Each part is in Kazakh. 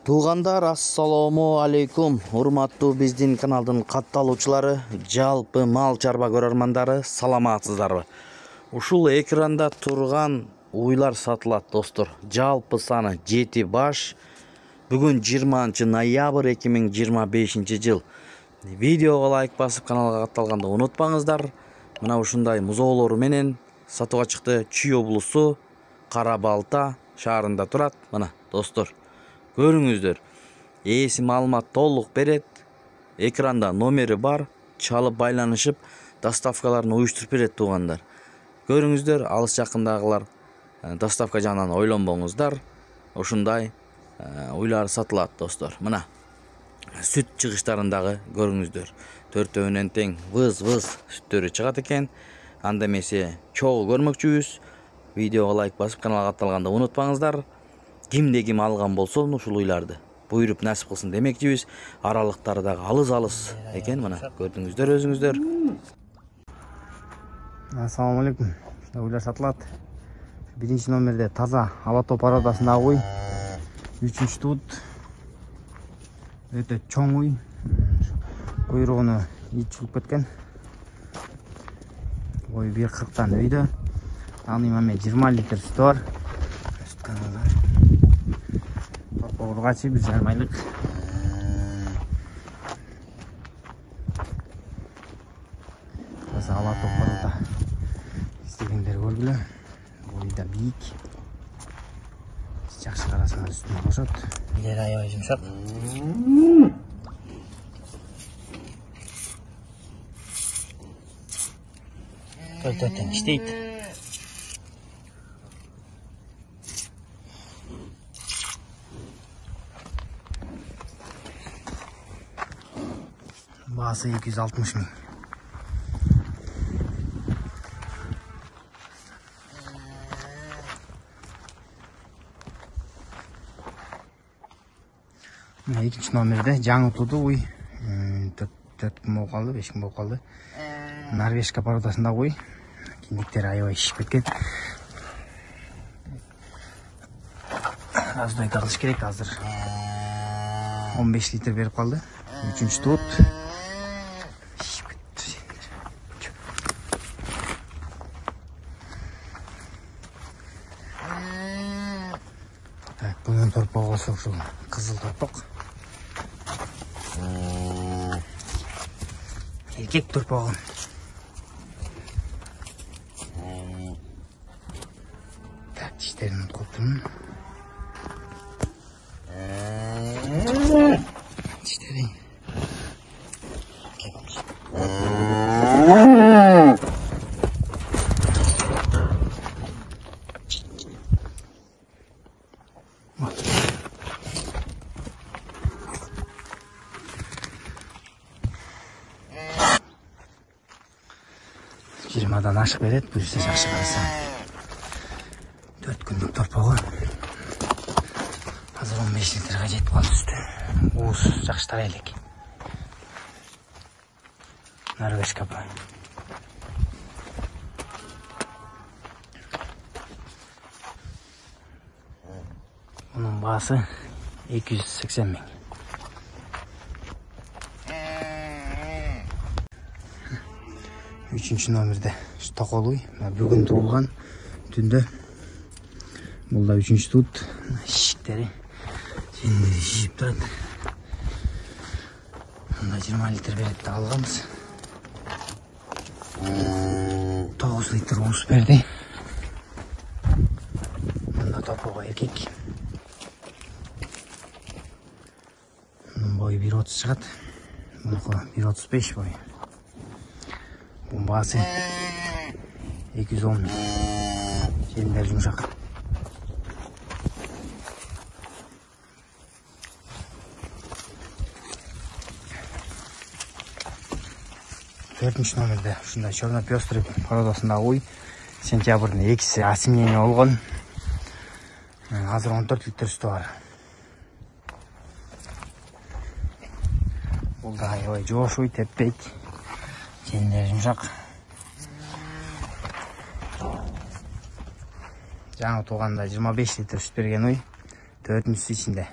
Туугандар, ассаламу алейкум. Урматтуу биздин каналдын катталуучулары, жалпы мал чарба көрөрмандары, саламатсыздарбы? Ушул экранда турган уйлар сатылат, достор. Жалпы саны 7 баш. Бүгүн 20 ноябрь 2025 жыл. Видеого лайк басып каналга катталганды унутпаңыздар. Мына ушундай музоолору менен сатууга чыкты. Чүй облусу Кара Балта шаарында турат. Мына, достор. Көрүңүздөр. Ээси маалымат толук берет. Экранда номери бар. Чалып байланышып, доставкаларын уюштуруп берет, туугандар. Көрүңүздөр, алыс жакындагылар доставка жагынан ойлонбоңуздар. Ушундай уйлар сатылат, достор. Мына сүт чыгыштарындагы көрүңүздөр. Төртөөнөн тең выз-выз сүттөрү чыгат экен. Анда эмесе чогуу көрмөкчүбүз. Видеого лайк басып каналга катталганды унутпаңыздар. Кимде ким алган болсун ушул уйларды буйруп насип кылсын демекчибиз. Аралыктары дагы алыс экен. Мына көрдүңүздөр өзүңүздөр. Ассаламу алейкум. Уйлар сатылат. Биринчи номерде таза алато парадасындагы уй. 3-чү тут. Өтө чоң уй. Куйругуну ичилип кеткен. Бою 1.40-тан өйдө. Аны маме 20 литр сүтү бар. Сүт каналда. Ургачы 1,5 айлык. Таза алато парада. İstегендер көргүлө. Бою да бийик. Жакшы карасаңыз үстүнө кошот. Билер аябай жумшак. Көтөтөн иштейт. Baası 260 000. İkinci nomerde жаңы туду уй. 4 күн болуп калды, 5 күн болуп калды. Норвежка парадасында уй. Киндиктери аябай шишип кеткен. Аздой калыш керек, азыр 15 литр берип калды. 3-чү тут. Так, bunun torpağı olsa şu kızıl torpak. Erkek torpağı. Tak, dişlerini koptum. Dişleri. Жиырмадан ашық береді, бүйірсе жақсы қараса. 4 күндік торпағы. Қазір 15 литрға жетіп қалды үсті. Уыз жақсы тарайлық. Норвежка бұл. Бұның бағасы 280 000. Üçüncü номерде тоқол уй. Бүгін туылған түнде. Бұл да 3-чү тут. Шишіктері. Жеңдері шишіп тұрады. Мұнда 20 литр беретті алғамыз. 9 литр уыз берді. Мұнда топуға еркек. Мұның бойы 1.30 шығады. Мұнықы 1.35 бойы. Bombası 210 000. Şeyler yumuşak. Dördüncü nomerde şunda Черный пёстрый paradasında uy. Sentябрьдын 2-си асемнение болгон. Азыр 14 литр сүтү бар. Бул да аябай жош уй, теппейт. Şeyler yumuşak. Жаңы туғанда 25 литр сүт берген уй. 4-сү içinde.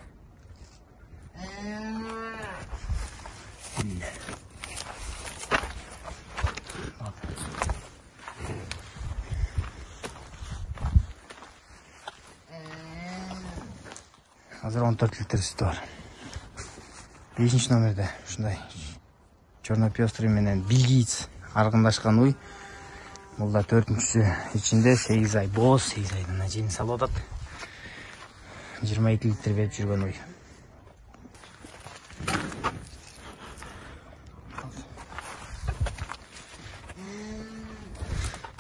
Азыр 14 литр сүтү бар. 5 номерде ушундай черно-пестрый менен бельгиец аргындашкан уй. Бул да 4-чүсү ичинде 8 ай боз, 8 айдан жени салып атат. 22 литр берип жүргөн уй.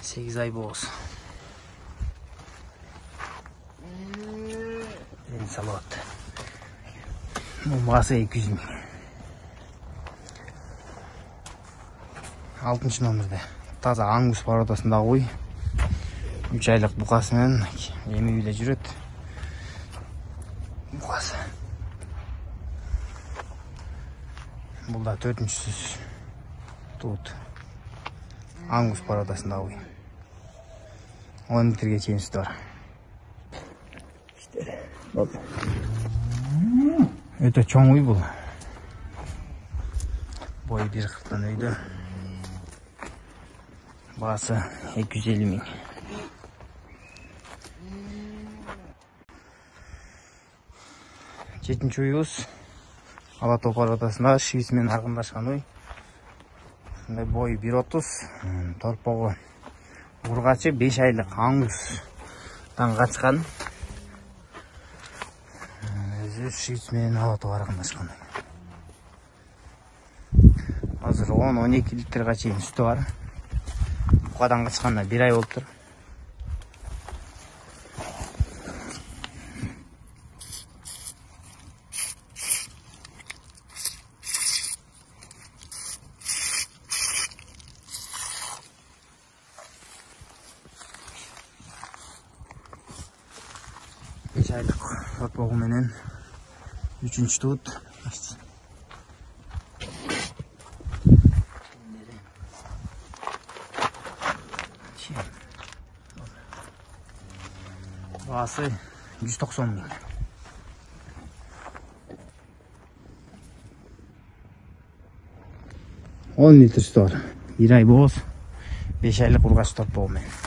Sekiz ay boz. Yeni salat. Bu mağasa 200 bin. 6. номерде. Таза Ангус породасындағы уй. 3 айлық бұқасымен емі үйле жүрет. Бұқасы. Бұл да 4-чүсү тут. Ангус породасындағы уй. 10 литрге чейин сүтү бар. Өтө чоң уй бул. Бою 1.40 өйдө. Баасы 250 миң. Жетинчи уйубуз Алатоо породасында швиц менен аргындашкан уй. Бою 1.30, торпогу ургачы 5 айлык Ангустан качкан. Өзү швиц менен Алатоо аргындашкан. Азыр 10-12 литрге чейин сүтү бар. Букадан качканда 1 ай болуптур. Айлык торпогу менен 3-чү тут. Баасы 190 миң. 10 литр сүтү бар. 1 ай боз, 5 айлык ургач торпогу менен.